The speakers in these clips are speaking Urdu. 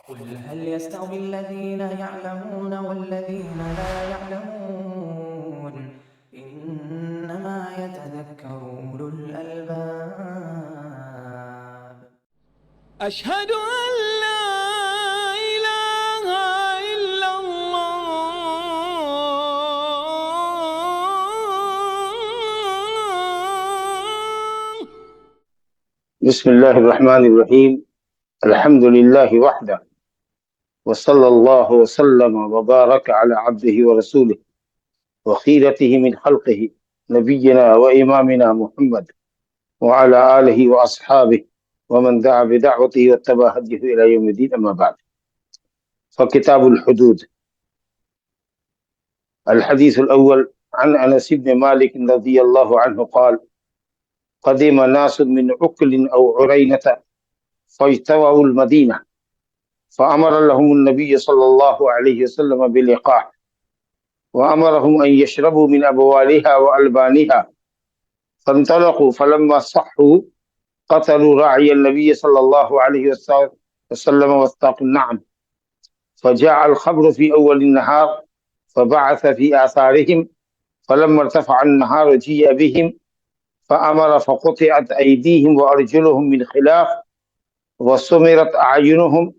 قل هل يستوي الذين يعلمون والذين لا يعلمون إنما يتذكر أولو الألباب. أشهد أن لا إله إلا الله. بسم الله الرحمن الرحيم. الحمد لله وحده وصلى الله وسلم وبارك على عبده ورسوله وخيرته من خلقه نبينا وإمامنا محمد وعلى آله وأصحابه ومن دعا بدعوته واتبع هديه إلى يوم الدين. أما بعد، فكتاب الحدود. الحديث الأول عن أنس بن مالك رضي الله عنه قال: قدم ناس من عقل أو عرينة فاجتووا المدينة فأمر لهم النبي صلى الله عليه وسلم بلقاح وأمرهم أن يشربوا من أبوالها وألبانها فانطلقوا فلما صحوا قتلوا راعي النبي صلى الله عليه وسلم واستاقوا النعم فجاء الخبر في أول النهار فبعث في آثارهم فلما ارتفع النهار جيء بهم فأمر فقطعت أيديهم وأرجلهم من خلاف وسمرت أعينهم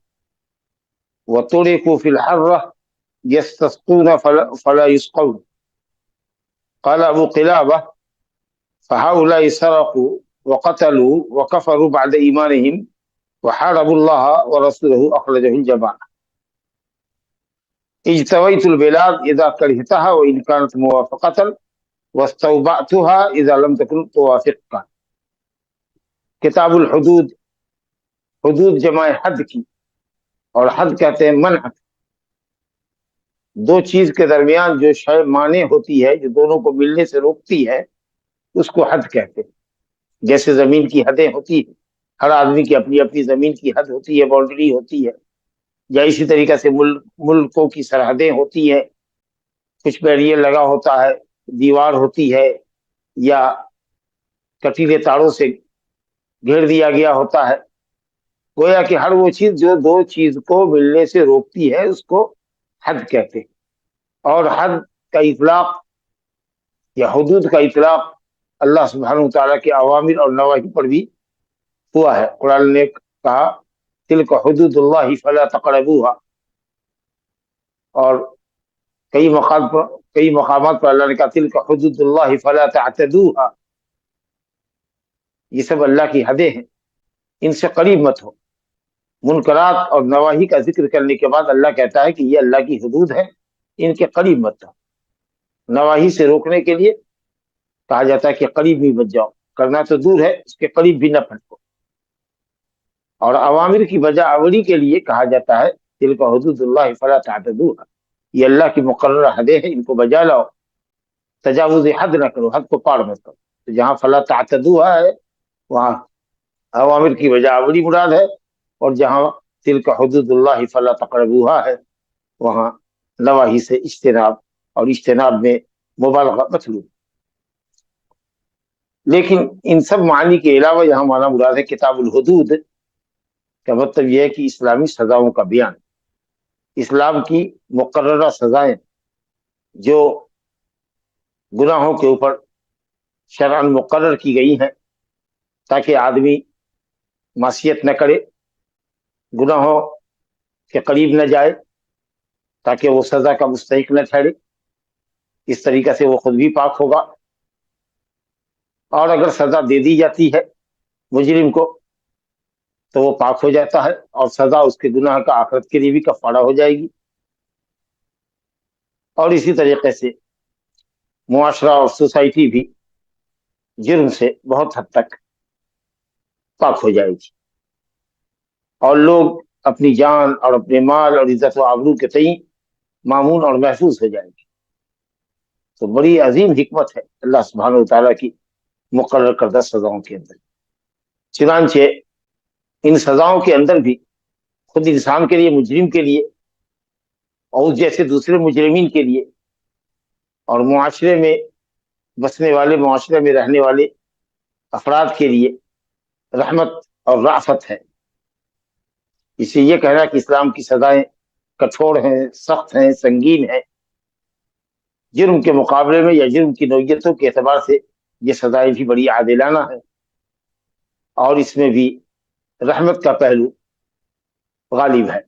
وتركوا في الحرة يستسقون فلا يسقون. قال أبو قلابة: فهؤلاء سرقوا وقتلوا وكفروا بعد إيمانهم وحاربوا الله ورسوله أخرجه الجماعة. اجتويت البلاد إذا كرهتها وإن كانت موافقة واستوبعتها إذا لم تكن توافقك. کتاب الحدود، حدود جمع حد کی، اور حد کہتے ہیں منع، دو چیز کے درمیان جو شے مانع ہوتی ہے، جو دونوں کو ملنے سے روکتی ہے، اس کو حد کہتے ہیں. جیسے زمین کی حدیں ہوتی ہیں، ہر آدمی کی اپنی اپنی زمین کی حد ہوتی ہے، باؤنڈری ہوتی ہے، یا اسی طریقے سے ملکوں کی سرحدیں ہوتی ہیں، کچھ بیریئر لگا ہوتا ہے، دیوار ہوتی ہے، یا کٹیلے تاروں سے گھیر دیا گیا ہوتا ہے. گویا کہ ہر وہ چیز جو دو چیز کو ملنے سے روکتی ہے اس کو حد کہتے ہیں. اور حد کا اطلاق یا حدود کا اطلاق اللہ سبحانہ وتعالیٰ کے اوامر اور نواہی پر بھی ہوا ہے. قرآن نے کہا: تلک حدود اللہ فلا تقربوها، اور کئی مقامات پر اللہ نے کہا: تلک حدود اللہ فلا تعتدوها. یہ سب اللہ کی حدیں ہیں، ان سے قریب مت ہو. منکرات اور نواہی کا ذکر کرنے کے بعد اللہ کہتا ہے کہ یہ اللہ کی حدود ہے، ان کے قریب مت ہو. نواہی سے روکنے کے لیے کہا جاتا ہے کہ قریب بھی مت جاؤ، کرنا تو دور ہے، اس کے قریب بھی نہ پھٹکو. اور اوامر کی بجا آوری کے لیے کہا جاتا ہے: تلک حدود اللہ فلا تعتدوها، یہ اللہ کی مقررہ حدیں ہیں، ان کو بجا لاؤ، تجاوز حد نہ کرو، حد کو پار مت کرو. تو جہاں فلا تعتدوها ہے وہاں اوامر کی بجا آوری مراد ہے، اور جہاں تلک حدود اللہ فلا تقربوها ہے وہاں نواہی سے اجتناب، اور اجتناب میں مبالغہ مطلوب. لیکن ان سب معنی کے علاوہ یہاں معنی مراد ہے کتاب الحدود کا مطلب یہ ہے کہ اسلامی سزاؤں کا بیان، اسلام کی مقررہ سزائیں جو گناہوں کے اوپر شرعاً مقرر کی گئی ہیں تاکہ آدمی معصیت نہ کرے، گناہوں کے قریب نہ جائے، تاکہ وہ سزا کا مستحق نہ ٹھہرے. اس طریقے سے وہ خود بھی پاک ہوگا، اور اگر سزا دے دی جاتی ہے مجرم کو تو وہ پاک ہو جاتا ہے، اور سزا اس کے گناہ کا آخرت کے لیے بھی کفارہ ہو جائے گی. اور اسی طریقے سے معاشرہ اور سوسائٹی بھی جرم سے بہت حد تک پاک ہو جائے گی، اور لوگ اپنی جان اور اپنے مال اور عزت و آبرو کے تئیں مامون اور محفوظ ہو جائیں گے. تو بڑی عظیم حکمت ہے اللہ سبحانہ وتعالیٰ کی مقرر کردہ سزاؤں کے اندر. چنانچہ ان سزاؤں کے اندر بھی خود انسان کے لیے، مجرم کے لیے، اور جیسے دوسرے مجرمین کے لیے، اور معاشرے میں بسنے والے، معاشرے میں رہنے والے افراد کے لیے رحمت اور رافت ہے. اسے یہ کہنا کہ اسلام کی سزائیں کٹھور ہیں، سخت ہیں، سنگین ہیں، جرم کے مقابلے میں یا جرم کی نوعیتوں کے اعتبار سے یہ سزائیں بھی بڑی عادلانہ ہیں، اور اس میں بھی رحمت کا پہلو غالب ہے۔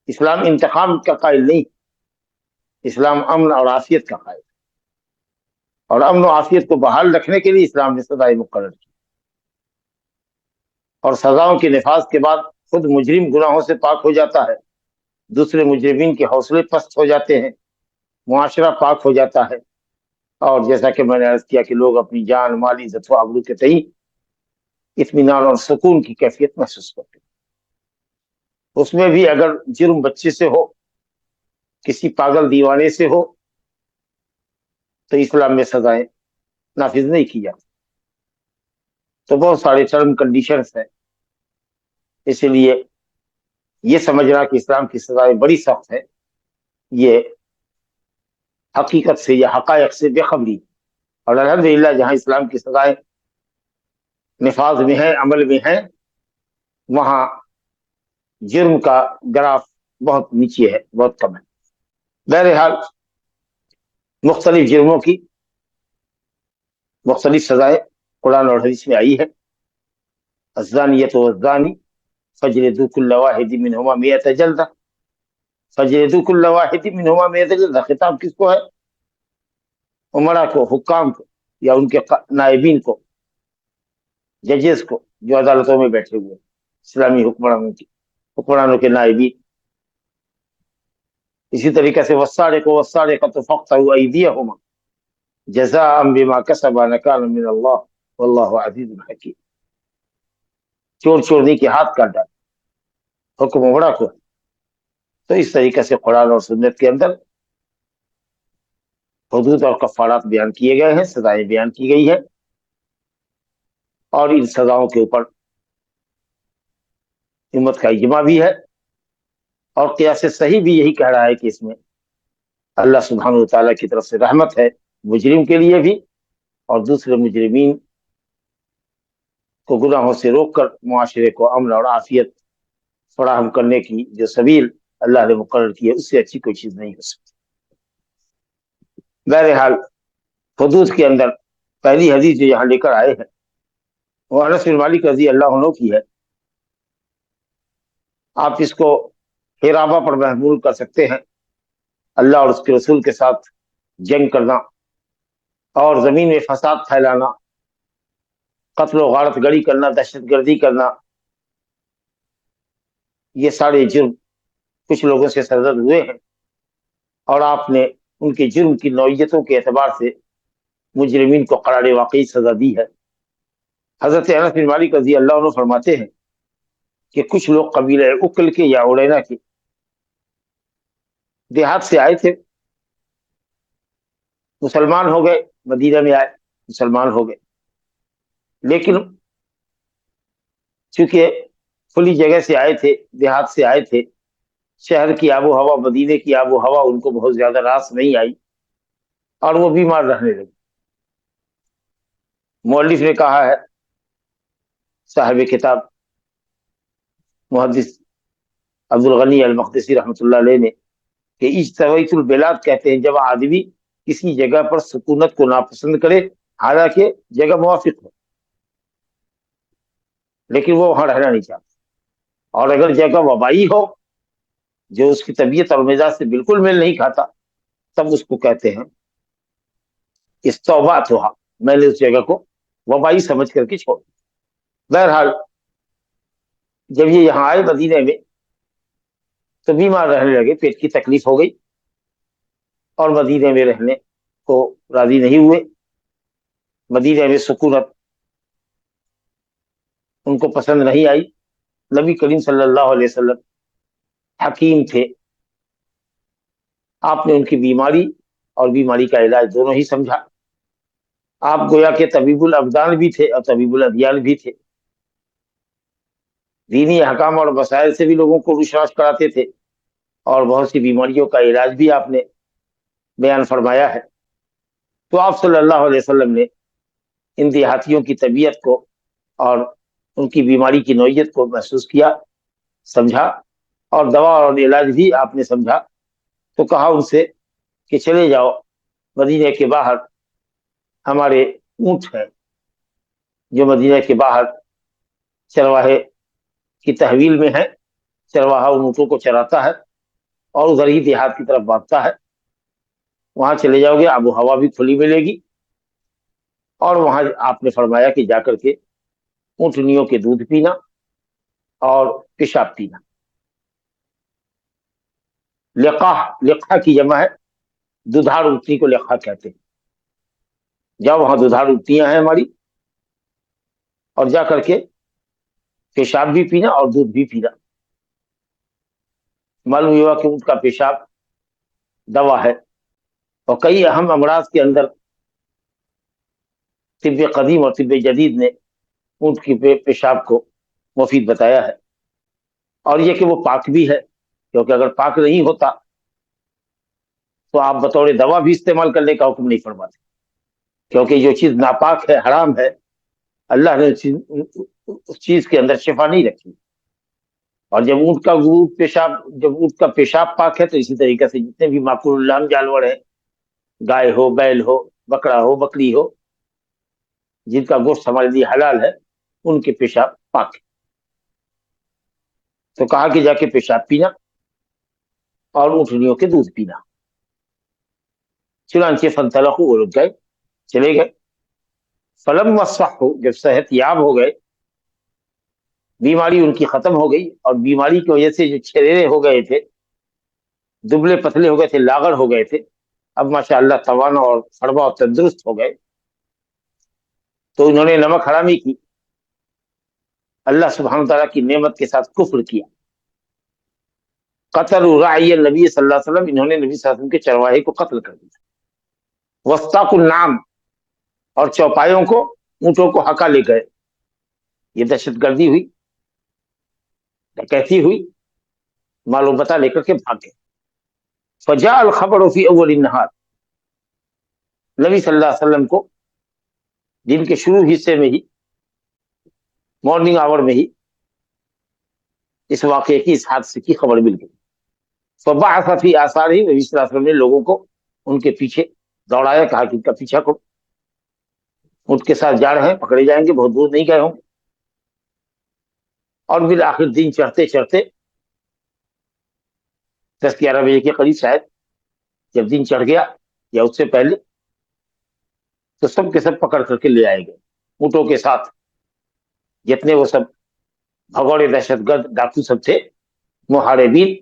اسلام انتقام کا قائل نہیں، اسلام امن اور عافیت کا قائل ہے، اور امن و عافیت کو بحال رکھنے کے لیے اسلام نے سزائیں مقرر کی، اور سزاؤں کے نفاذ کے بعد خود مجرم گناہوں سے پاک ہو جاتا ہے، دوسرے مجرمین کے حوصلے پست ہو جاتے ہیں، معاشرہ پاک ہو جاتا ہے، اور جیسا کہ میں نے عرض کیا کہ لوگ اپنی جان، مالی عزت و آبرو کے تئیں اطمینان اور سکون کی کیفیت محسوس کرتے ہیں۔ اس میں بھی اگر جرم بچے سے ہو، کسی پاگل دیوانے سے ہو، تو اسلام میں سزائیں نافذ نہیں کی جاتی، تو بہت سارے ٹرم کنڈیشنز ہیں۔ اس لیے یہ سمجھنا کہ اسلام کی سزائیں بڑی سخت ہے، یہ حقیقت سے یا حقائق سے بے خبری، اور الحمدللہ جہاں اسلام کی سزائیں نفاذ میں ہیں، عمل میں ہیں، وہاں جرم کا گراف بہت نیچے ہے، بہت کم ہے۔ بہرحال مختلف جرموں کی مختلف سزائیں قرآن اور حدیث میں آئی ہے۔ الزانیۃ والزانی فاجلدوا كل واحد منهما 100 جلدہ، فاجلدوا كل واحد منهما 100 جلدہ، خطاب کس کو ہے؟ عمرا کو، حکام کو، یا ان کے نائبین کو، ججز کو، جو عدالتوں میں بیٹھے ہوئے اسلامی حکمرانوں کے نائبین۔ اسی طریقے سے والسارق والسارقۃ فاقطعوا ایدیہما جزاء بما کسبا نکالا من اللہ واللہ عزیز حکیم۔ چور چورنی کے ہاتھ کاٹ ڈالے، حکم عمرا کو۔ تو اس طریقے سے قرآن اور سنت کے اندر حدود اور کفارات بیان کیے گئے ہیں، سزائیں بیان کی گئی ہے، اور ان سزاؤں کے اوپر امت کا اجماع بھی ہے، اور قیاس صحیح بھی یہی کہہ رہا ہے کہ اس میں اللہ سبحانہ و تعالیٰ کی طرف سے رحمت ہے مجرم کے لیے بھی، اور دوسرے مجرمین کو گناہوں سے روک کر معاشرے کو امن اور عافیت فراہم کرنے کی جو سبیل اللہ نے مقرر کی ہے، اس سے اچھی کوئی چیز نہیں ہو سکتی۔ بہرحال حدود کے اندر پہلی حدیث جو یہاں لے کر آئے ہیں وہ انس بن مالک رضی اللہ عنہ کی ہے۔ آپ اس کو حرابہ پر محمول کر سکتے ہیں، اللہ اور اس کے رسول کے ساتھ جنگ کرنا اور زمین میں فساد پھیلانا، قتل و غارت گری کرنا، دہشت گردی کرنا، یہ سارے جرم کچھ لوگوں سے سرزد ہوئے ہیں، اور آپ نے ان کے جرم کی نوعیتوں کے اعتبار سے مجرمین کو قرار واقعی سزا دی ہے۔ حضرت انس بن مالک رضی اللہ عنہ فرماتے ہیں کہ کچھ لوگ قبیلہ اکل کے یا اڑینا کے دیہات سے آئے تھے، مسلمان ہو گئے، مدینہ میں آئے، مسلمان ہو گئے، لیکن چونکہ کھلی جگہ سے آئے تھے، دیہات سے آئے تھے، شہر کی آب و ہوا، مدینے کی آب و ہوا ان کو بہت زیادہ راس نہیں آئی، اور وہ بیمار رہنے لگے۔ مؤلف نے کہا ہے، صاحب کتاب محدث عبد الغنی المقدسی رحمۃ اللہ علیہ نے، کہ اجتویت البلاد کہتے ہیں جب آدمی کسی جگہ پر سکونت کو ناپسند کرے، حالانکہ جگہ موافق ہو، لیکن وہ وہاں رہنا نہیں چاہتا، اور اگر جگہ وبائی ہو جو اس کی طبیعت اور مزاج سے بالکل میل نہیں کھاتا، تب اس کو کہتے ہیں استوبات ہوا، میں نے اس جگہ کو وبائی سمجھ کر کے چھوڑ۔ بہرحال جب یہ یہاں آئے مدینے میں تو بیمار رہنے لگے، پیٹ کی تکلیف ہو گئی، اور مدینے میں رہنے کو راضی نہیں ہوئے۔ مدینے میں سکونت ان کو پسند نہیں آئی۔ نبی کریم صلی اللہ علیہ وسلم حکیم تھے، آپ نے ان کی بیماری اور بیماری کا علاج دونوں ہی سمجھا۔ آپ گویا کہ طبیب الابدان بھی تھے اور طبیب الادیان بھی تھے، دینی احکام اور مسائل سے بھی لوگوں کو وشواس کراتے تھے، اور بہت سی بیماریوں کا علاج بھی آپ نے بیان فرمایا ہے۔ تو آپ صلی اللہ علیہ وسلم نے ان دیہاتیوں کی طبیعت کو اور ان کی بیماری کی نوعیت کو محسوس کیا، سمجھا، اور دوا اور علاج بھی آپ نے سمجھا، تو کہا ان سے کہ چلے جاؤ مدینے کے باہر ہمارے اونٹ ہیں جو مدینے کے باہر چرواہے کی تحویل میں ہے، چرواہا ان اونٹوں کو چراتا ہے اور ادھر ہی دیہات کی طرف بھاگتا ہے، وہاں چلے جاؤ گے، آب و ہوا بھی کھلی ملے گی، اور وہاں آپ نے فرمایا کہ جا کر کے اونٹنیوں کے دودھ پینا اور پیشاب پینا۔ لقاح، لقاح کی جمع ہے، دودھار اونٹنی کو لقاح کہتے ہیں۔ جاؤ وہاں دودھار اونٹنیاں ہیں ہماری، اور جا کر کے پیشاب بھی پینا اور دودھ بھی پینا۔ معلوم ہوا کہ اونٹ کا پیشاب دوا ہے، اور کئی اہم امراض کے اندر طب قدیم اور طب جدید نے اونٹ کی پیشاب کو مفید بتایا ہے، اور یہ کہ وہ پاک بھی ہے، کیونکہ اگر پاک نہیں ہوتا تو آپ بطور دوا بھی استعمال کرنے کا حکم نہیں فرماتے، کیونکہ جو چیز ناپاک ہے، حرام ہے، اللہ نے اس چیز کے اندر شفا نہیں رکھی۔ اور جب اونٹ کا پیشاب، جب اونٹ کا پیشاب پاک ہے، تو اسی طریقے سے جتنے بھی معقول اللام جانور ہیں، گائے ہو، بیل ہو، بکرا ہو، بکری ہو، جن کا گوشت ہمارے لیے حلال ہے، ان کے پیشاب پاک ہے۔ تو کہا کہ جا کے پیشاب پینا اور اونٹنیوں کے دودھ پینا۔ چنانچہ فنطلقوا، وہ لوگ گئے، چلے گئے۔ فلما صحوا، جب صحت یاب ہو گئے، بیماری ان کی ختم ہو گئی، اور بیماری کی وجہ سے جو چھریرے ہو گئے تھے، دبلے پتلے ہو گئے تھے، لاغر ہو گئے تھے، اب ماشاء اللہ توانا اور فربا اور تندرست ہو گئے، تو انہوں نے نمک حرامی کی، اللہ سبحانہ تعالیٰ کی نعمت کے ساتھ کفر کیا۔ قتل راعی النبی صلی اللہ علیہ وسلم، انہوں نے نبی صلی اللہ علیہ وسلم کے چرواہے کو قتل کر دیا۔ وسطاق النعام، اور چوپایوں کو، اونٹوں کو ہکا لے گئے۔ یہ دہشت گردی ہوئی، ڈکیتی ہوئی، مال و متاع لے کر کے بھاگ گئے۔ فجاء الخبر فی اول النہار، نبی صلی اللہ علیہ وسلم کو دن کے شروع حصے میں ہی، مارننگ آور میں ہی، اس واقعے کی، اس حادثے کی خبر مل گئی۔ فبعث فی آثارہ، نبی صلی اللہ علیہ وسلم نے لوگوں کو ان کے پیچھے دوڑایا، کہا کہ ان کا پیچھا کرو، اونٹ کے ساتھ جا رہے ہیں، پکڑے جائیں گے، بہت دور نہیں گئے ہوں گے۔ اور بالآخر دن چڑھتے چڑھتے 10-11 بجے کے قریب شاید، جب دن چڑھ گیا یا اس سے پہلے، تو سب کے سب پکڑ کر کے لے آئے گئے اونٹوں کے ساتھ، جتنے وہ سب بھگوڑے دہشت گرد ڈاکو سب تھے، محاربین،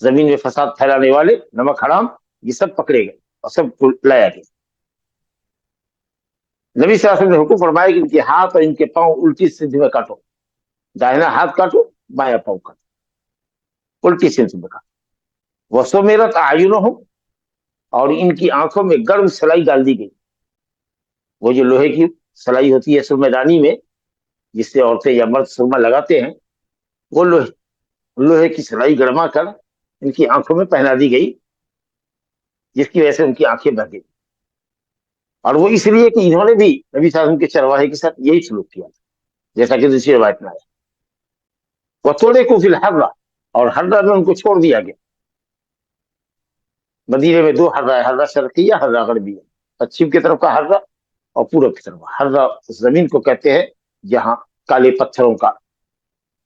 زمین میں فساد پھیلانے والے، نمک حرام، یہ سب پکڑے گئے اور سب کو لایا گیا۔ نبی صلی اللہ علیہ وسلم نے حکم فرمایا کہ ان کے ہاتھ اور ان کے پاؤں الٹی سیدھی میں کاٹو، داہنا ہاتھ کاٹو، بایاں پاؤں کاٹو، الٹی سیدھی میں کاٹو۔ وسمرت اعینہم، اور ان کی آنکھوں میں گرم سلائی ڈال دی گئی، وہ جو لوہے کی سلائی ہوتی ہے سرمہ دانی میں، جس سے عورتیں یا مرد سرمہ لگاتے ہیں، وہ لوہے کی سلائی گرما کر ان کی آنکھوں میں پہنا دی گئی، جس کی وجہ سے ان کی آنکھیں بہہ گئی۔ اور وہ اس لیے کہ انہوں نے بھی نبی صلی اللہ علیہ وسلم کے چرواہے کے ساتھ یہی سلوک کیا، جیسا کہ دوسری روایت میں آیا۔ وَتُرِكُوا فِي الْحَرَّةِ، اور ہررہ میں ان کو چھوڑ دیا گیا۔ مدینے میں 2 ہررہ ہے، ہررہ شرقیہ، ہررہ غربیہ، پچھم کی طرف کا ہررہ اور پورب کی طرف۔ ہررہ اس زمین کو کہتے ہیں جہاں کالے پتھروں کا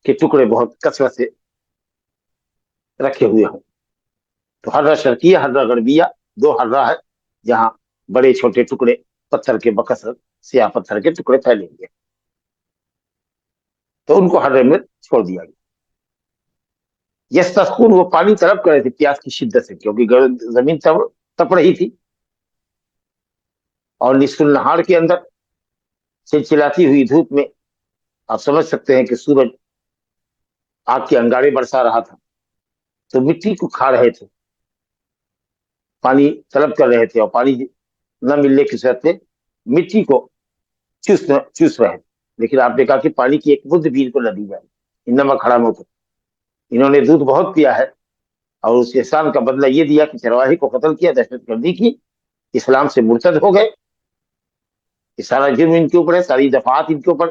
کے ٹکڑے بہت کثرت سے رکھے ہوئے ہوں، تو ہررہ شرقیہ، ہررہ غربیہ، 2 ہررہ ہے جہاں بڑے چھوٹے ٹکڑے پتھر کے بکثرت، سیاہ پتھر کے ٹکڑے پھیلے ہوئے، تو ان کو ہررے میں چھوڑ دیا گیا۔ یستسقون، وہ پانی طلب کر رہے تھے پیاس کی شدت سے، کیونکہ زمین تپ رہی تھی، اور نصف النہار کے اندر چلچلاتی ہوئی دھوپ میں آپ سمجھ سکتے ہیں کہ سورج آگ کے انگارے برسا رہا تھا، تو مٹی کو کھا رہے تھے، پانی طلب کر رہے تھے، اور پانی نہ ملنے کی صورت میں مٹی کو چوس رہے تھے، لیکن آپ نے کہا کہ پانی کی ایک بند بھی ان کو نہ دی جائے، انما حراموں کو۔ انہوں نے دودھ بہت پیا ہے، اور اس احسان کا بدلہ یہ دیا کہ چرواہے کو قتل کیا، دہشت گردی کی، اسلام سے مرتد ہو گئے، یہ سارا جرم ان کے اوپر ہے، ساری دفعات ان کے اوپر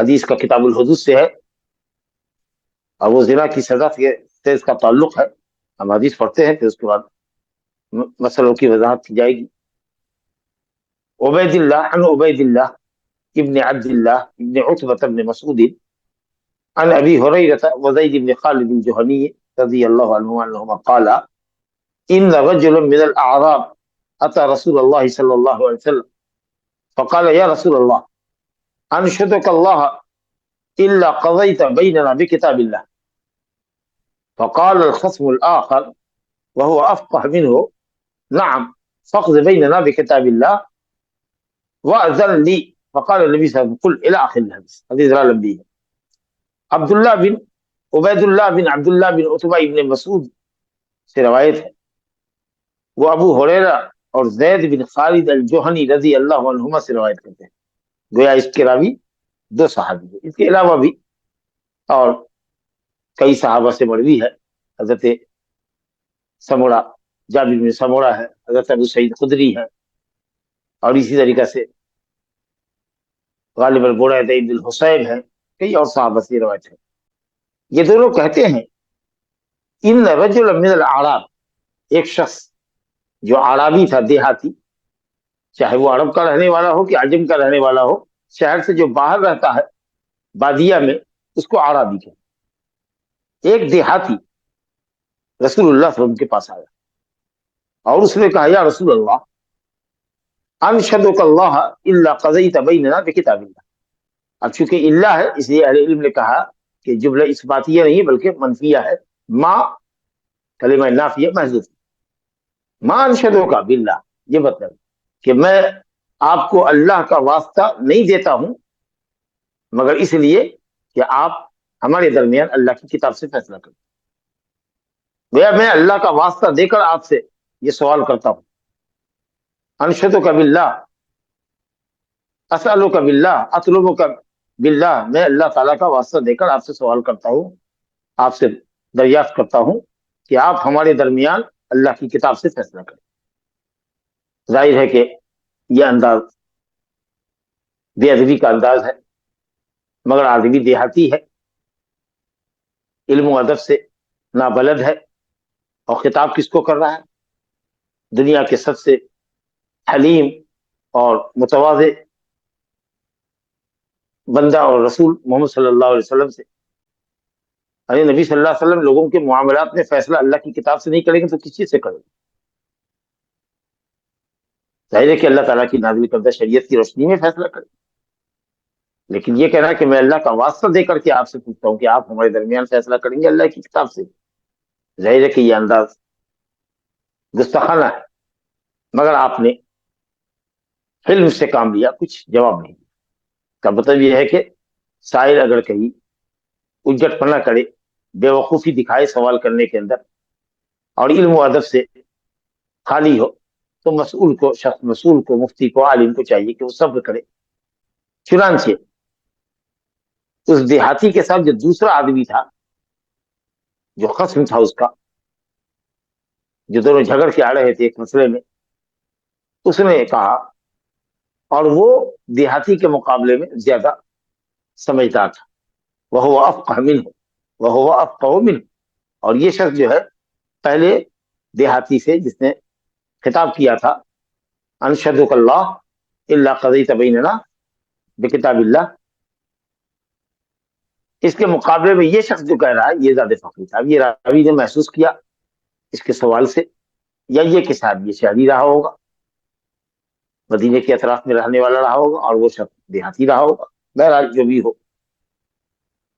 حدیث کا کتاب الحدود سے ہے اور وہ زنا کی سزا سے اس کا تعلق ہے. ہم حدیث پڑھتے ہیں پھر اس کے بعد مسئلوں کی وضاحت کی جائے گی. عبید اللہ عن عبید اللہ ابن عبد اللہ ابن عتبہ بن مسعود عن ابی ہریرہ وزید بن خالد الجہنی رضی اللہ عنہما انہما قالا ان رجلا من الاعراب اتى رسول الله صلى الله عليه وسلم فقال يا رسول الله انشدك الله الا قضيت بيننا بكتاب الله. فقال الخصم الاخر وهو افقه منه نعم فاقض بيننا بكتاب الله واذن لي. فقال النبي صلى الله عليه وسلم قل الى اخر الحديث. حدیث را لمبی ہے. عبداللہ بن عبید اللہ بن عبداللہ بن عتبہ ابن مسعود سے روایت ہے. وہ ابو ہریرہ اور زید بن خالد الجوہنی رضی اللہ عنہما سے روایت کرتے ہیں. گویا اس کے راوی دو صحابی ہیں. اس کے علاوہ بھی اور کئی صحابہ سے مروی ہے. حضرت سمورہ جابر بن سمورہ ہے, حضرت ابو سعید خدری ہے, اور اسی طریقہ سے غالب البرید ابن الحصیب ہے. کئی اور صحابہ سے روایت ہے. یہ دونوں کہتے ہیں ان رجل من الاعراب, ایک شخص جو عربی تھا, دیہاتی, چاہے وہ عرب کا رہنے والا ہو کہ عجم کا رہنے والا ہو, شہر سے جو باہر رہتا ہے بادیہ میں, اس کو عربی کہتے. ایک دیہاتی رسول اللہ صلی اللہ علیہ وسلم کے پاس آیا اور اس نے کہا یا رسول اللہ انشدک اللہ الا قضیت بیننا بکتاب اللہ. اب چونکہ اللہ ہے اس لیے اہل علم نے کہا کہ جملہ اثباتیہ نہیں بلکہ منفیہ ہے. ما کلمہ نافیہ محذوف. ما انشدک باللہ, یہ مطلب کہ میں آپ کو اللہ کا واسطہ نہیں دیتا ہوں مگر اس لیے کہ آپ ہمارے درمیان اللہ کی کتاب سے فیصلہ کریں. گویا میں اللہ کا واسطہ دے کر آپ سے یہ سوال کرتا ہوں. انشدک باللہ, اسألک باللہ, اطلبک باللہ, میں اللہ تعالیٰ کا واسطہ دے کر آپ سے سوال کرتا ہوں, آپ سے دریافت کرتا ہوں کہ آپ ہمارے درمیان اللہ کی کتاب سے فیصلہ کریں. ظاہر ہے کہ یہ انداز بے ادبی کا انداز ہے, مگر آدمی دیہاتی ہے, علم و ادب سے نابلد ہے, اور خطاب کس کو کر رہا ہے؟ دنیا کے سب سے حلیم اور متواضع بندہ اور رسول محمد صلی اللہ علیہ وسلم سے. ارے نبی صلی اللہ علیہ وسلم لوگوں کے معاملات میں فیصلہ اللہ کی کتاب سے نہیں کریں گے تو کس چیز سے کریں گے؟ ظاہر ہے کہ اللہ تعالیٰ کی نازل کردہ شریعت کی روشنی میں فیصلہ کریں. لیکن یہ کہنا کہ میں اللہ کا واسطہ دے کر کے آپ سے پوچھتا ہوں کہ آپ ہمارے درمیان فیصلہ کریں گے اللہ کی کتاب سے, ظاہر ہے کہ یہ انداز گستاخانہ ہے. مگر آپ نے علم سے کام لیا, کچھ جواب نہیں. کا مطلب یہ ہے کہ سائل اگر کہیں اجٹ پنا کرے, بے وقوفی دکھائے سوال کرنے کے اندر, اور علم و ادب سے خالی ہو, تو مسئول کو, شخص مسئول کو, مفتی کو, عالم کو چاہیے کہ وہ صبر کرے. چنانچہ اس دیہاتی کے ساتھ جو دوسرا آدمی تھا, جو خصم تھا اس کا, جو دونوں جھگڑ کے آ رہے تھے ایک مسئلے میں, اس نے کہا, اور وہ دیہاتی کے مقابلے میں زیادہ سمجھدار تھا, وہ افقہ منہ, وہ افقہ منہ, اور یہ شخص جو ہے پہلے دیہاتی سے جس نے خطاب کیا تھا انشدک اللہ الا قضیت بیننا بکتاب اللہ, اس کے مقابلے میں یہ شخص جو کہہ رہا ہے یہ زیادہ فقیر تھا. یہ راوی نے محسوس کیا اس کے سوال سے, یا یہ کہ شاید یہ شہری رہا ہوگا, مدینے کے اطراف میں رہنے والا رہا ہوگا, اور وہ شخص دیہاتی رہا ہوگا. بہرحال جو بھی ہو,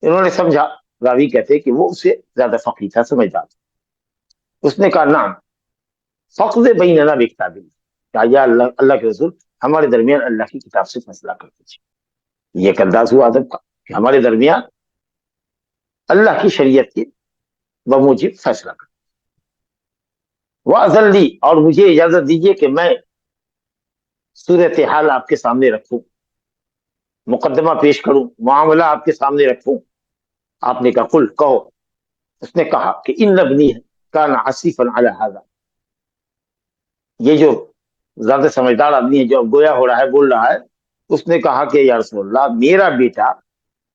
انہوں نے سمجھا, راوی کہتے کہ وہ اس سے زیادہ فقیر تھا, سمجھدار. اس نے کہا نعم فقض بیننا بکتاب اللہ, کہا یا اللہ کے رسول ہمارے درمیان اللہ کی کتاب سے فیصلہ کر دیجیے. یہ ایک انداز ہوا ادب کا کہ ہمارے درمیان اللہ کی شریعت کے بموجب فیصلہ کر. وَأَذَن لِّي, اور مجھے اجازت دیجیے کہ میں صورتحال آپ کے سامنے رکھوں, مقدمہ پیش کروں, معاملہ آپ کے سامنے رکھوں. آپ نے کہا قل, کہو. اس نے کہا کہ ان ابنی کان عصیفا علی ھذا, یہ جو زیادہ سمجھدار آدمی ہے جو گویا ہو رہا ہے, بول رہا ہے, اس نے کہا کہ یا رسول اللہ میرا بیٹا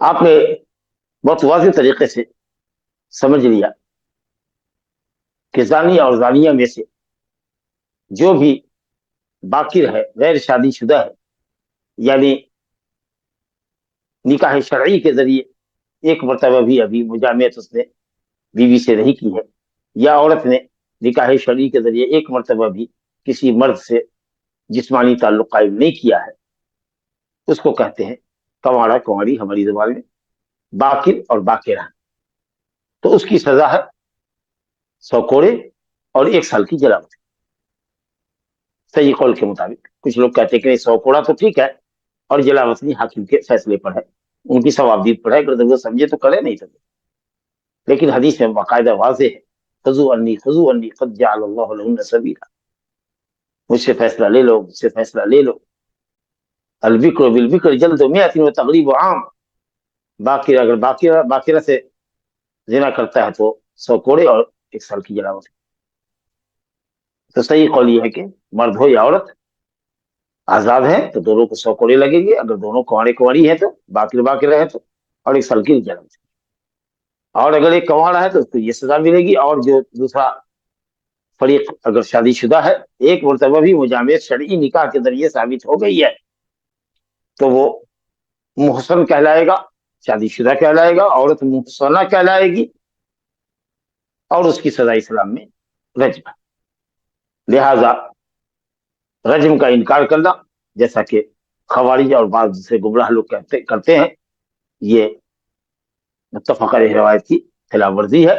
آپ نے بہت واضح طریقے سے سمجھ لیا کہ زانی اور زانیہ میں سے جو بھی باقر ہے، غیر شادی شدہ ہے، یعنی نکاح شرعی کے ذریعے ایک مرتبہ بھی ابھی مجامعت اس نے بیوی سے نہیں کی ہے، یا عورت نے نکاح شرعی کے ذریعے ایک مرتبہ بھی کسی مرد سے جسمانی تعلق قائم نہیں کیا ہے، اس کو کہتے ہیں کنوارا، کنواری ہماری زبان میں، باقر اور باقرہ۔ تو اس کی سزا ہے 100 کوڑے اور 1 سال کی جلاوطن، صحیح قول کے مطابق۔ کچھ لوگ کہتے ہیں کہ 100 کوڑا تو ٹھیک ہے، اور جلاوطنی حاکم کے فیصلے پر ہے، ان کی ثوابدید پر ہے، اگر ضرورت سمجھے تو کرے، نہیں سمجھے۔ لیکن حدیث میں باقاعدہ واضح ہے، خذوا عنی خذوا عنی قد جعل اللہ لہن سبیلا، مجھ سے فیصلہ لے لو، مجھ سے فیصلہ لے لو۔ البکر بالبکر جلد 100 وتغریب عام، باقر اگر باقرہ سے زنا کرتا ہے تو 100 کوڑے اور 1 سال کی جلاوطن۔ تو صحیح قول یہ ہے کہ مرد ہو یا عورت آزاد ہے تو دونوں کو 100 کوڑے لگیں گے، اگر دونوں کنوارے کنواری ہیں تو، باقر ہے تو، اور 1 سال کی جلاوطن۔ اور اگر ایک کنوارا ہے تو اس کو یہ سزا ملے گی، اور جو دوسرا فریق اگر شادی شدہ ہے، ایک مرتبہ بھی مجامعت شرعی نکاح کے ذریعے ثابت ہو گئی ہے، تو وہ محسن کہلائے گا، شادی شدہ کہلائے گا، عورت محسنہ کہلائے گی، اور اس کی سزا اسلام میں رجم ہے۔ لہذا رجم کا انکار کرنا، جیسا کہ خوارج اور بعض سے گمراہ لوگ کرتے ہیں، یہ متفق علیہ روایت کی خلاف ورزی ہے۔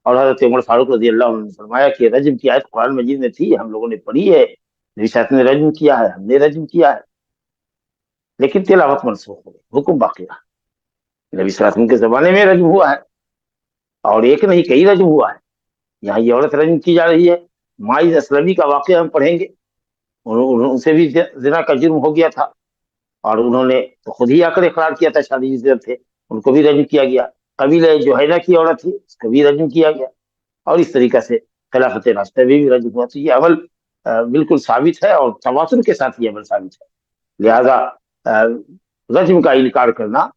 اور حضرت عمر فاروق رضی اللہ عنہ نے فرمایا کہ رجم کی آیت قرآن مجید میں تھی، ہم لوگوں نے پڑھی ہے، نبی صلی اللہ علیہ وسلم نے رجم کیا ہے، ہم نے رجم کیا ہے، لیکن تلاوت منسوخ ہو گئی، حکم باقی رہا۔ نبی صلی اللہ علیہ وسلم کے زمانے میں رجم ہوا ہے، اور ایک نہیں کئی رجم ہوا ہے۔ یہاں یہ عورت رجم کی جا رہی ہے، ماعز اسلمی کا واقعہ ہم پڑھیں گے، ان سے بھی زنا کا جرم ہو گیا تھا، اور انہوں نے تو خود ہی آ کر اقرار کیا تھا، شادی شدہ تھے، ان کو بھی رجم کیا گیا۔ قبیلہ جوہینہ کی عورت تھی، اس کو بھی رجم کیا گیا، اور اس طریقے سے خلافت راشدہ بھی رجم ہوا۔ تو یہ عمل بالکل ثابت ہے، اور تواتر کے ساتھ یہ عمل ثابت ہے۔ لہذا رجم کا انکار کرنا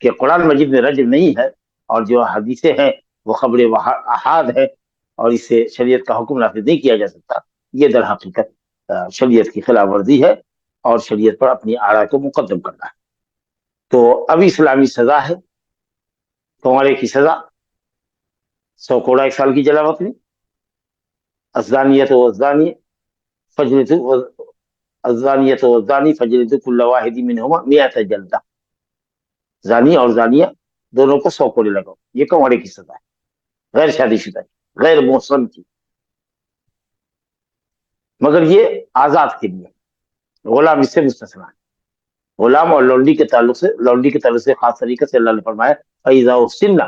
کہ قرآن مجید میں رجم نہیں ہے، اور جو حدیثیں ہیں وہ خبر احاد ہے، اور اس سے شریعت کا حکم نافذ نہیں کیا جا سکتا، یہ در حقیقت شریعت کی خلاف ورزی ہے، اور شریعت پر اپنی آراء کو مقدم کرنا ہے۔ تو اب اسلامی سزا ہے، کنوارے کی سزا 100 کوڑا 1 سال کی جلاوطنی، الزانیۃ والزانی فجلدوا الزانیۃ والزانی فجلدوا کل واحد منہما 100 جلدہ، زانی اور زانیہ دونوں کو 100 کوڑے لگاؤ، یہ کنوارے کی سزا ہے، غیر شادی شدہ، غیر محصن کی۔ مگر یہ آزاد کے لیے، غلام اس سے مستثنا ہے۔ غلام اور لونڈی کے تعلق سے خاص طریقے سے اللہ نے فرمایا فَإِذَا أُحْصِنَّ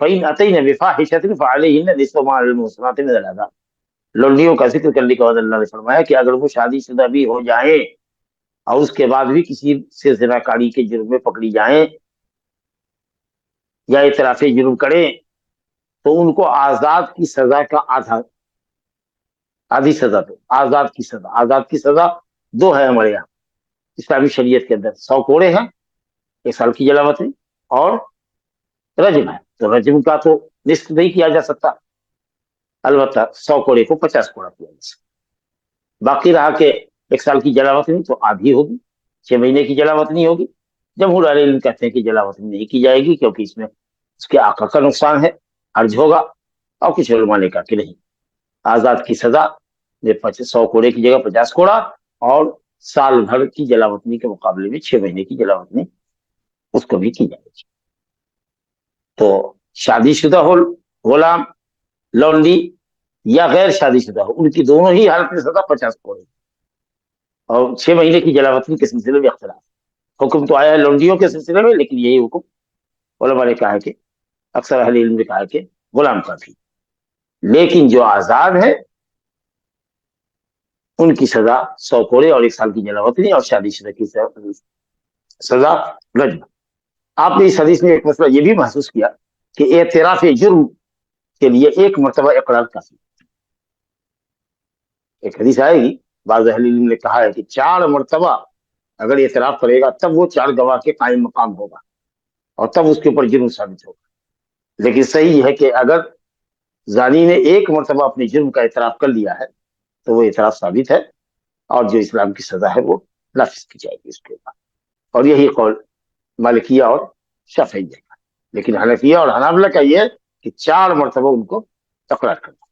فَإِنْ أَتَيْنَ بِفَاحِشَةٍ فَعَلَيْهِنَّ نِصْفُ مَا عَلَى الْمُحْصَنَاتِ مِنَ الْعَذَابِ۔ لونڈیوں کا ذکر کرنے کے بعد اللہ نے فرمایا کہ اگر وہ شادی شدہ بھی ہو جائیں اور اس کے بعد بھی کسی سے زناکاری کے جرم میں پکڑی جائیں یا اعتراف جرم کریں، تو ان کو آزاد کی سزا کا آدھی سزا دو۔ آزاد کی سزا 2 ہے ہمارے یہاں اسلامی شریعت کے اندر، 100 کوڑے ہیں، 1 سال کی جلاوطنی، اور رجم ہے۔ تو رجم کا تو نصف نہیں کیا جا سکتا، البتہ 100 کوڑے کو 50 کوڑا کیا جا سکتا۔ باقی رہا کہ 1 سال کی جلاوطنی تو آدھی ہوگی، 6 مہینے کی جلاوطنی ہوگی۔ جمہور اہل علم کہتے ہیں کہ جلاوطنی نہیں کی جائے گی، کیونکہ اس میں اس کے آقا کا نقصان ہے، حرج ہوگا، اور کچھ علماء نے کہا کہ نہیں، آزاد کی سزا 100 کوڑے کی جگہ 50 کوڑا، اور سال بھر کی جلاوطنی کے مقابلے میں 6 مہینے کی جلاوطنی اس کو بھی کی جائے گی۔ تو شادی شدہ ہو غلام، لونڈی، یا غیر شادی شدہ ہو، ان کی دونوں ہی حالت میں سزا 50 کوڑے، اور 6 مہینے کی جلاوطنی کے سلسلے میں اختلاف۔ حکم تو آیا ہے لونڈیوں کے سلسلے میں، لیکن یہی حکم علماء نے کہا ہے کہ اکثر اہل علم نے کہا ہے کہ غلام کا بھی۔ لیکن جو آزاد ہے ان کی سزا 100 کوڑے اور 1 سال کی جلاوطنی، اور شادی شدہ کی سزا رجم۔ آپ نے اس حدیث میں ایک مسئلہ یہ بھی محسوس کیا کہ اعتراف جرم کے لیے 1 مرتبہ اقرار کافی۔ ایک حدیث آئے گی، بعض اہل علم نے کہا ہے کہ 4 مرتبہ اگر اعتراف کرے گا تب وہ 4 گواہ کے قائم مقام ہوگا، اور تب اس کے اوپر جرم ثابت ہوگا. لیکن صحیح ہے کہ اگر زانی نے ایک مرتبہ اپنے جرم کا اعتراف کر لیا ہے تو وہ اعتراف ثابت ہے اور جو اسلام کی سزا ہے وہ نافذ کی جائے گی اس کے بعد. اور یہی قول مالکیہ اور شافعیہ کا. لیکن حنفیہ اور حنابلہ کا یہ ہے کہ 4 مرتبہ ان کو تکرار کرنا.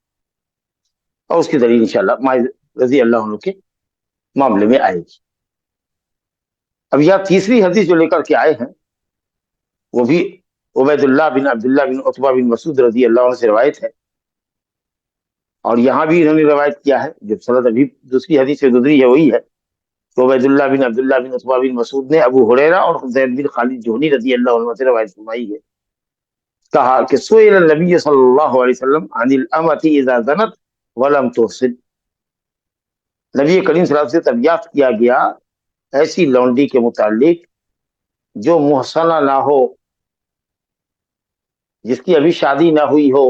اور اس کی دلیل انشاءاللہ مائز رضی اللہ عنہ کے معاملے میں آئے گی. اب یہاں تیسری حدیث جو لے کر کے آئے ہیں وہ بھی عبید اللہ بن عبداللہ بن عتبہ بن مسعود رضی اللہ عنہ سے روایت ہے. اور یہاں بھی انہوں نے روایت کیا ہے جو سند ابھی دوسری حدیث سے گزری ہے وہی ہے. تو عبید اللہ بن عبداللہ بن عتبہ بن مسعود نے ابو ہریرہ اور زید بن خالد جہنی رضی اللہ عنہ سے روایت فرمائی ہے. کہا کہ سئل النبی صلی اللہ علیہ وسلم عن الامۃ اذا زنت ولم تحسن. نبی کریم صلی اللہ علیہ وسلم سے دریافت کیا گیا ایسی لونڈی کے متعلق جو محسنہ نہ ہو, جس کی ابھی شادی نہ ہوئی ہو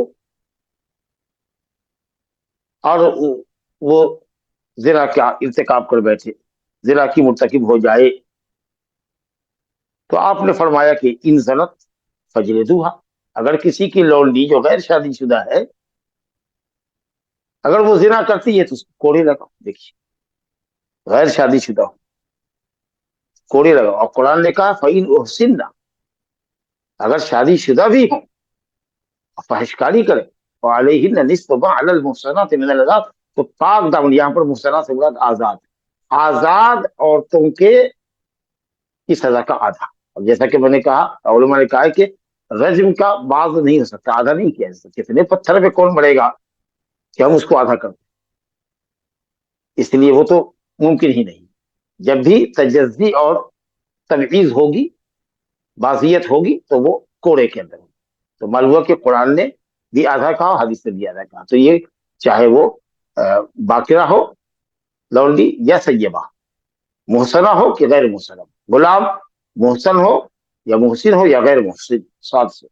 اور وہ زنا کا ارتکاب کر بیٹھے, زنا کی مرتکب ہو جائے. تو آپ نے فرمایا کہ ان زنت فجلدوہا, اگر کسی کی لونڈی جو غیر شادی شدہ ہے اگر وہ زنا کرتی ہے تو اس کو کوڑے لگاؤ. دیکھیے غیر شادی شدہ ہو کوڑے لگاؤ. اور قرآن نے کہا فَإِنْ أُحْسِنَّ, اگر شادی شدہ بھی ہوں فحش کاری کرے وعلیہن نصف ما علی المحصنات من العذاب, تو پاک دامن, یہاں پر محصنات سے مراد آزاد, آزاد عورتوں کے کی سزا کا آدھا. اب جیسا کہ میں نے کہا, علماء نے کہا کہ رجم کا بعض نہیں ہو سکتا, آدھا نہیں کیا جا سکتا. کتنے پتھر پہ کون مڑے گا کہ ہم اس کو آدھا کر دیں, اس لیے وہ تو ممکن ہی نہیں. جب بھی تجزی اور تمیز ہوگی, بازیت ہوگی, تو وہ کوڑے کے اندر ہوگی. تو معلوم ہوا کہ قرآن نے بھی آدھا کہا, حدیث نے بھی آدھا کہا. تو یہ چاہے وہ باقرہ ہو لونڈی یا سیبہ, محسنہ ہو کہ غیر محسنہ, غلام محسن ہو یا محسن ہو یا غیر محسن, 7 سے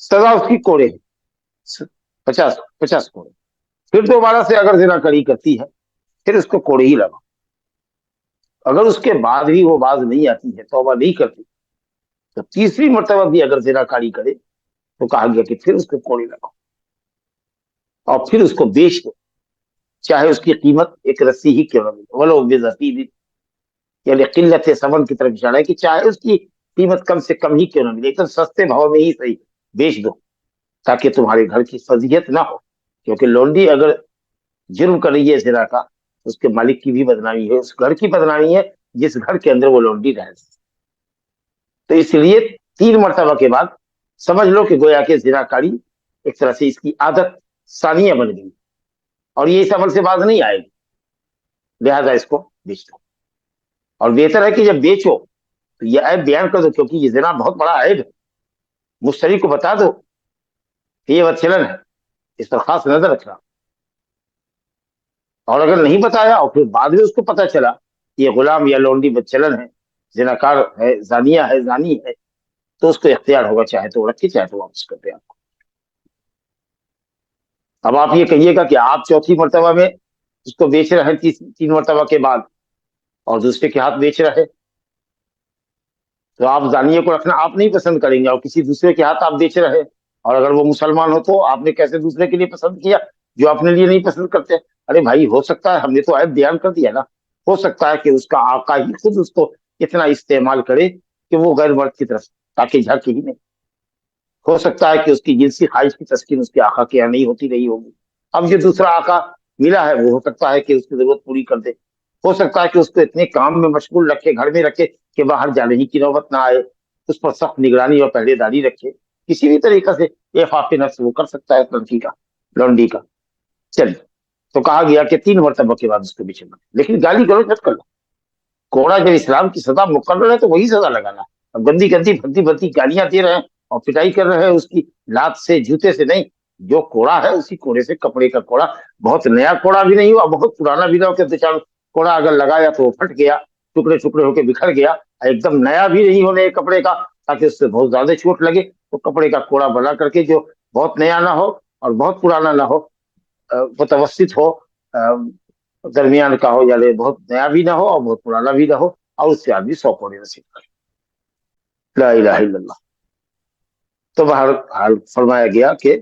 سزا اس کی کوڑے ہے, 50 کوڑے. پھر دوبارہ سے اگر زنا کری کرتی ہے پھر اس کو کوڑے ہی لگا. اگر اس کے بعد بھی وہ باز نہیں آتی ہے, توبہ نہیں کرتی, تو تیسری مرتبہ بھی اگر زنا کاری کرے تو کہا گیا کہ پھر اس کو کوڑے لگاؤ اور پھر اس کو بیچ دو, چاہے اس کی قیمت ایک رسی ہی کیوں نہ ملے. ولو بضفیر, یعنی قلت ثمن کی طرف اشارہ ہے کہ چاہے اس کی قیمت کم سے کم ہی کیوں نہ ملے, ایک سستے بھاؤ میں ہی صحیح بیچ دو تاکہ تمہارے گھر کی فضیحت نہ ہو. کیونکہ لونڈی اگر جرم کر رہی ہے زنا کا, اس کے مالک کی بھی بدنامی ہے, اس گھر کی بدنامی ہے جس گھر کے اندر وہ لونڈی رہے. تو اس لیے 3 مرتبہ کے بعد سمجھ لو کہ گویا کہ زنا کاری ایک طرح سے اس کی عادت ثانیہ بن گئی اور یہ اس عمل سے باز نہیں آئے گی, لہذا اس کو بیچ دو. اور بہتر ہے کہ جب بیچو تو یہ عیب بیان کر دو, کیونکہ یہ زنا بہت بڑا عیب ہے. مشتری کو بتا دو کہ یہ بدچلن ہے, اس پر خاص نظر رکھنا. اور اگر نہیں بتایا اور پھر بعد میں اس کو پتا چلا کہ یہ غلام یا لونڈی بدچلن ہے, زناکار ہے, زانیہ ہے, زانی ہے, تو اس کو اختیار ہوگا چاہے تو رکھے چاہے تو واپس کر دے آپ کو. اب آپ یہ کہیے گا کہ آپ 4تھی مرتبہ میں اس کو بیچ رہے ہیں 3 مرتبہ کے بعد اور دوسرے کے ہاتھ بیچ رہے, تو آپ زانیہ کو رکھنا آپ نہیں پسند کریں گے اور کسی دوسرے کے ہاتھ آپ بیچ رہے. اور اگر وہ مسلمان ہو تو آپ نے کیسے دوسرے کے لیے پسند کیا جو اپنے لیے نہیں پسند کرتے. ارے بھائی, ہو سکتا ہے, ہم نے تو عیب بیان کر دیا نا, ہو سکتا ہے کہ اس کا آقا ہی خود اس کو اتنا استعمال کرے کہ وہ غیر مرد کی طرف تاکہ جھانکے ہی نہیں. ہو سکتا ہے کہ اس کی جنسی خواہش کی تسکین اس کے آقا کے یہاں نہیں ہوتی رہی ہوگی, اب جو دوسرا آقا ملا ہے وہ ہو سکتا ہے کہ اس کی ضرورت پوری کر دے. ہو سکتا ہے کہ اس کو اتنے کام میں مشغول رکھے, گھر میں رکھے کہ باہر جانے ہی کی نوبت نہ آئے, اس پر سخت نگرانی اور پہرے داری رکھے. کسی بھی طریقے سے اعفاف نفس وہ کر سکتا ہے لڑکی کا, لونڈی کا. چلیے, تو کہا گیا کہ 3 مرتبہ کے بعد اس کو بیچنا, لیکن گالی گلوچ مت کر لو. کوڑا جب اسلام کی سزا مقرر ہے تو وہی سزا لگانا. اب گندی گندی بھدی بھدی گالیاں دے رہے ہیں اور پٹائی کر رہے ہیں اس کی لات سے, جوتے سے نہیں. جو کوڑا ہے اسی کوڑے سے, کپڑے کا کوڑا, بہت نیا کوڑا بھی نہیں ہوا, بہت پرانا بھی نہ ہو کہ 2-4 کوڑا اگر لگایا تو وہ پھٹ گیا, ٹکڑے ٹکڑے ہو کے بکھر گیا. ایک دم نیا بھی نہیں ہونے کپڑے کا تاکہ اس سے بہت زیادہ چوٹ لگے, تو کپڑے کا کوڑا بنا کر کے جو بہت نیا نہ ہو اور بہت پرانا نہ ہو, متوسط ہو, درمیان کا ہو, یعنی بہت نیا بھی نہ ہو اور بہت پرانا بھی نہ ہو, اور اس سے آدمی 100 کوڑے نصیب کرے. لا الہ الا اللہ. تو بہرحال فرمایا گیا کہ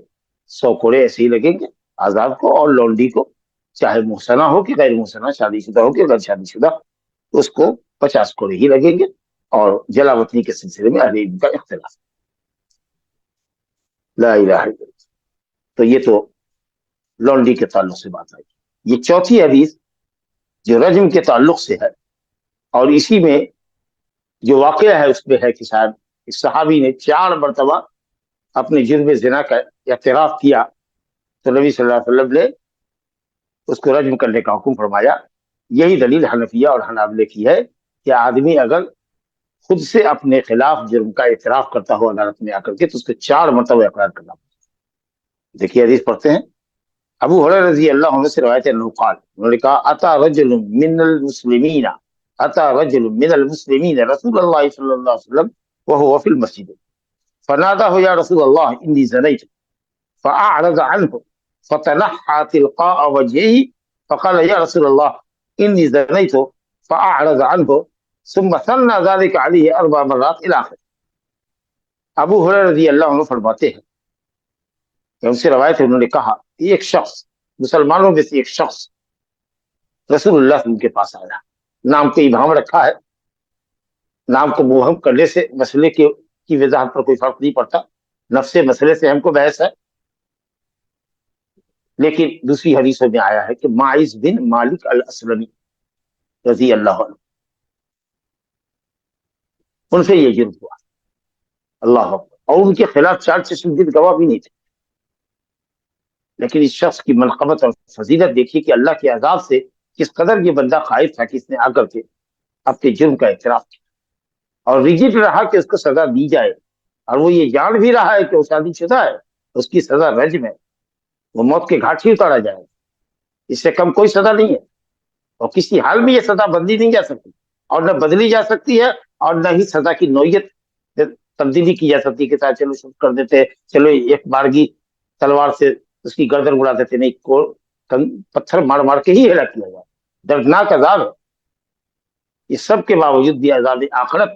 100 کوڑے ایسے ہی لگیں گے آزاد کو، اور لونڈی کو چاہے محسنہ ہو کہ غیر محسنہ، شادی شدہ ہو کہ غیر شادی شدہ، اس کو 50 کوڑے ہی لگیں گے. اور جلا وطنی کے سلسلے میں اہل علم کا اختلاف. لا الہ الا اللہ. تو یہ تو لونڈی کے تعلق سے بات آئی. یہ چوتھی حدیث جو رجم کے تعلق سے ہے، اور اسی میں جو واقعہ ہے اس میں ہے کہ شاید اس صحابی نے 4 مرتبہ اپنے جرم زنا کا اعتراف کیا، تو نبی صلی اللہ علیہ وسلم نے اس کو رجم کرنے کا حکم فرمایا. یہی دلیل حنفیہ اور حنابلہ کی ہے کہ آدمی اگر خود سے اپنے خلاف جرم کا اعتراف کرتا ہو عدالت میں آ کر کے، تو اس کو 4 مرتبہ اقرار کرنا پڑتا. دیکھیے حدیث پڑھتے ہیں. ابو ہریرہ رضی اللہ عنہ سے روایت ہے، انہوں قال، انہوں نے کہا، اتا رجل من المسلمین، اتا رجل من المسلمین رسول اللہ صلی اللہ علیہ وسلم وهو في المسجد فناداه يا رسول الله اني زنيت فاعرض عنه فتنحى تلقاء وجهه فقال يا رسول الله اني زنيت فاعرض عنه ثم ثنى ذلك عليه 4 مرات الى اخر. ابو ہریرہ رضی اللہ عنہ فرماتے ہیں کہ ان سے روایت ہے، انہوں نے کہا، ایک شخص مسلمانوں میں سے ایک شخص رسول اللہ صلی اللہ علیہ وسلم کے پاس آیا. نام کو ابہام رکھا ہے، نام کو مبہم کرنے سے مسئلے کی وضاحت پر کوئی فرق نہیں پڑتا. نفس مسئلے سے ہم کو بحث ہے. لیکن دوسری حدیثوں میں آیا ہے کہ معاذ بن مالک الاسلمی رضی اللہ عنہ، ان سے یہ جرم ہوا. اللہ اکبر. اور ان کے خلاف 4 چشمدید گواہ بھی نہیں تھے. لیکن اس شخص کی منقبت اور فضیلت دیکھیے کہ اللہ کے عذاب سے کس قدر یہ بندہ خائف تھا کہ اس نے آ کر کے اپنے جرم کا اعتراف کیا، اور ریجٹ رہا کہ اس کو سزا دی جائے. اور وہ یہ جان بھی رہا ہے کہ وہ شادی شدہ ہے، اس کی سزا رجم ہے، وہ موت کے گھاٹ ہی اتارا جائے. اس سے کم کوئی سزا نہیں ہے، اور کسی حال میں یہ سزا بدلی نہیں جا سکتی، اور نہ بدلی جا سکتی ہے، اور نہ ہی سزا کی نوعیت تبدیلی کی جا سکتی کہ چلو شروع کر دیتے، چلو ایک بارگی تلوار سے اس کی گردن اڑا دیتے. نہیں، پتھر مار مار کے ہی ہلاک کیا جائے. دردناک عذاب ہے. یہ سب کے باوجود بھی عذاب آخرت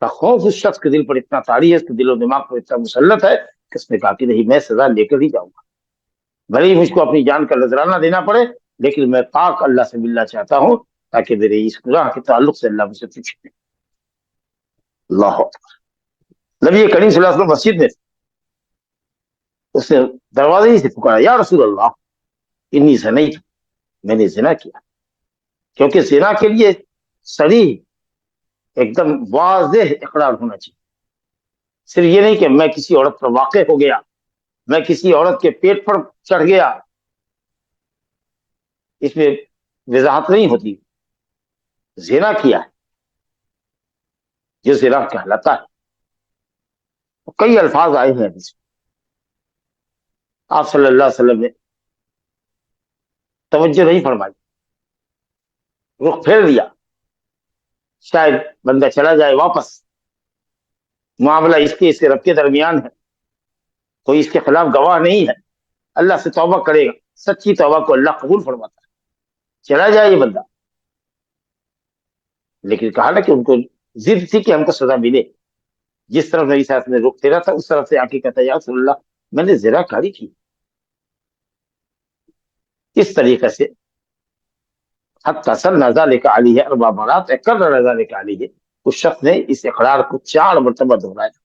کا خوف اس شخص کے دل پر اتنا طاری ہے، اس کے دل و دماغ پر اتنا مسلط ہے کہ اس نے کہا کہ نہیں، میں سزا لے کر ہی جاؤں گا، بھلے ہی مجھ کو اپنی جان کا نذرانہ دینا پڑے، لیکن میں پاک اللہ سے ملنا چاہتا ہوں تاکہ میرے اس گناہ کے تعلق سے اللہ مجھ سے پوچھے. اللہ اکبر. نبی کریم صلی اللہ علیہ وسلم مسجد میں اس نے دروازے ہی سے پکارا، یا رسول اللہ انی زنیت، میں نے زنا کیا. کیونکہ زنا کے لیے صریح ایک دم واضح اقرار ہونا چاہیے. صرف یہ نہیں کہ میں کسی عورت پر واقع ہو گیا، میں کسی عورت کے پیٹ پر چڑھ گیا، اس میں وضاحت نہیں ہوتی. زنا کیا ہے جو زنا کہلاتا ہے. کئی الفاظ آئے ہیں حدیث میں. آپ صلی اللہ علیہ وسلم نے توجہ نہیں فرمائی، رخ پھیر دیا، شاید بندہ چلا جائے واپس. معاملہ اس کے رب کے درمیان ہے، کوئی اس کے خلاف گواہ نہیں ہے. اللہ سے توبہ کرے گا، سچی توبہ کو اللہ قبول فرماتا ہے. چلا جائے یہ بندہ. لیکن کہا نا کہ ان کو ضد تھی کہ ہم کو سزا ملے. جس طرف نبی صلی اللہ علیہ وسلم نے رخ پھیرا تھا، اس طرف سے آ کے کہتا ہے، یا رسول اللہ میں نے زنا کاری کی. اس طریقے سے حتی سن ذالک علیہ 4 مرات، اقرر ذالک علیہ، اس شخص نے اس اقرار کو 4 مرتبہ دہرایا.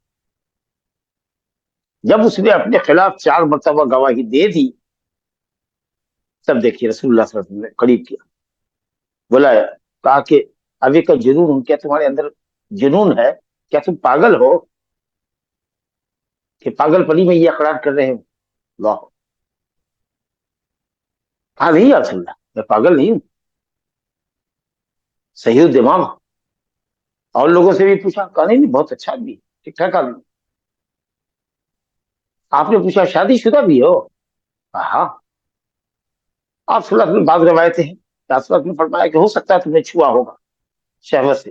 جب اس نے اپنے خلاف 4 مرتبہ گواہی دے دی، تب دیکھیے رسول اللہ صلی اللہ علیہ وسلم نے قریب کیا، بلایا، کہا کہ ابھی کا جنون، کیا تمہارے اندر جنون ہے؟ کیا تم پاگل ہو کہ پاگل پنی میں یہ اقرار کر رہے ہو؟ اللہ. کہا نہیں یا رسول اللہ، میں پاگل نہیں ہوں، صحیح الدماغ. اور لوگوں سے بھی پوچھا، کہا نہیں بہت اچھا آدمی، ٹھیک ٹھاک آدمی. آپ نے پوچھا شادی شدہ بھی ہو؟ ہاں. آپ صلی اللہ علیہ وسلم بعض روایتیں ہیں، نے فرمایا کہ ہو سکتا ہے تم نے چھوا ہوگا شہوت سے،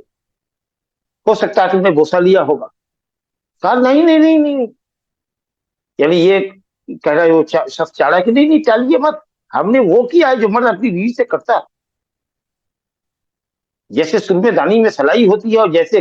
ہو سکتا ہے تم نے بوسہ لیا ہوگا. کہا نہیں نہیں نہیں نہیں، یعنی یہ کہہ رہا ہے وہ شخص چاہ رہا ہے کہ نہیں نہیں ٹالیے مت، ہم نے وہ کیا ہے جو مرد اپنی بیوی سے کرتا ہے. جیسے سرمے دانی میں سلائی ہوتی ہے، اور جیسے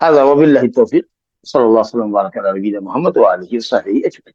هذا وبالله التوفيق صلى الله وسلم وبارك على نبينا محمد وآله وصحبه أجمعين.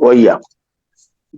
وإياكم.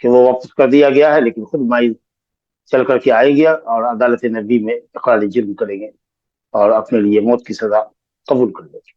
کہ وہ واپس کر دیا گیا ہے، لیکن خود مائی چل کر کے آئے گیا اور عدالت نبی میں اقرار جرم کریں گے اور اپنے لیے موت کی سزا قبول کر لیں گے.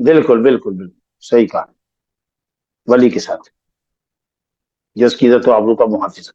بالکل بالکل بالکل صحیح کہا، ولی کے ساتھ جو اس کی عزت و آبرو کا محافظ ہے.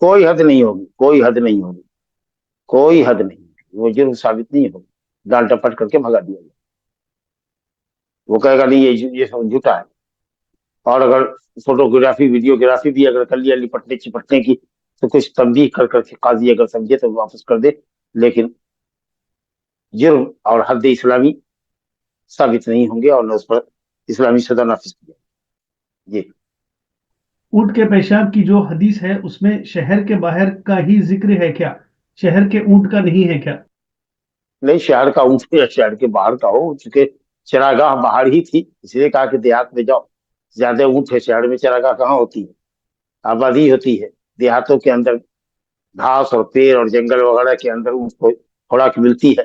کوئی حد نہیں ہوگی، کوئی حد نہیں ہوگی، کوئی حد نہیں ہوگی. وہ جرم ثابت نہیں ہوگی، ڈال ٹپٹ کر کے بھگا دیا گیا. وہ کہے گا نہیں یہ سب جھوٹا ہے. اور اگر فوٹوگرافی ویڈیوگرافی بھی اگر کر لیا لپٹنے چپٹنے کی تو کچھ تنبیہ کر کر کے قاضی اگر سمجھے تو واپس کر دے، لیکن جرم اور حد اسلامی ثابت نہیں ہوں گے اور نہ اس پر اسلامی سزا نافذ کی جائے. جی اونٹ کے پیشاب کی جو حدیث ہے اس میں شہر کے باہر کا ہی ذکر ہے کیا؟ شہر کے اونٹ کا نہیں ہے کیا؟ نہیں، شہر کا اونٹ یا شہر کے باہر کا ہو، چونکہ چراگاہ باہر ہی تھی، اس لیے کہا کہ دیہات میں جاؤ، زیادہ اونٹ ہے، شہر میں چراگاہ کہاں ہوتی ہے، آبادی ہوتی ہے. دیہاتوں کے اندر گھاس اور پیڑ اور جنگل وغیرہ کے اندر اونٹ کو خوراک ملتی ہے،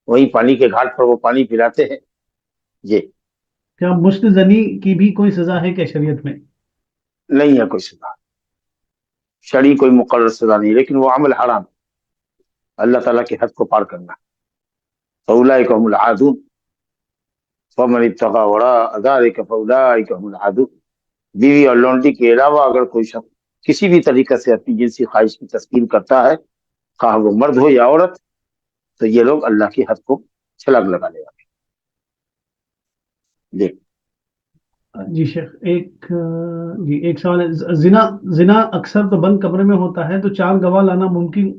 وہیں پانی کے گھاٹ پر وہ پانی پلاتے ہیں. جی کیا مشت زنی کی بھی کوئی سزا ہے کیا شریعت میں؟ نہیں ہے کوئی سزا، شرعی کوئی مقرر سزا نہیں، لیکن وہ عمل حرام، اللہ تعالیٰ کے حد کو پار کرنا. فاولئک هم العادون فمن ابتغى وراء ذلك فاولئک هم العادون. بیوی اور لونڈی کے علاوہ اگر کوئی شخص کسی بھی طریقے سے اپنی جنسی خواہش کی تسکین کرتا ہے، خواہ وہ مرد ہو یا عورت، تو یہ لوگ اللہ کی حد کو چھلانگ لگانے والے. جی جی شیخ، ایک سوال ہے، زنا اکثر تو بند کمرے میں ہوتا ہے، تو چار گواہ لانا ممکن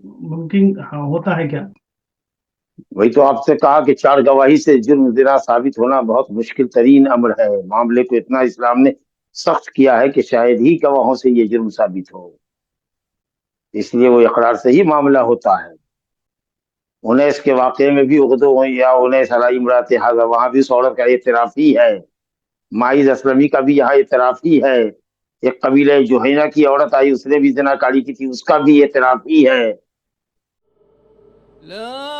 ہوتا ہے کیا؟ وہی تو آپ سے کہا کہ چار گواہی سے جرم زنا ثابت ہونا بہت مشکل ترین امر ہے. معاملے کو اتنا اسلام نے سخت کیا ہے کہ شاید ہی گواہوں سے یہ جرم ثابت ہو، اس لیے وہ اقرار سے ہی معاملہ ہوتا ہے. انیس کے واقعے میں بھی اردو یا انیس علی امرات حاضر، وہاں بھی اس عورت کا اعتراف ہی ہے. ماعز اسلمی کا بھی یہاں اعتراف ہی ہے. ایک قبیلہ جوہینہ کی عورت آئی، اس نے بھی زنا کاری کی تھی، اس کا بھی اعتراف ہی ہے. لا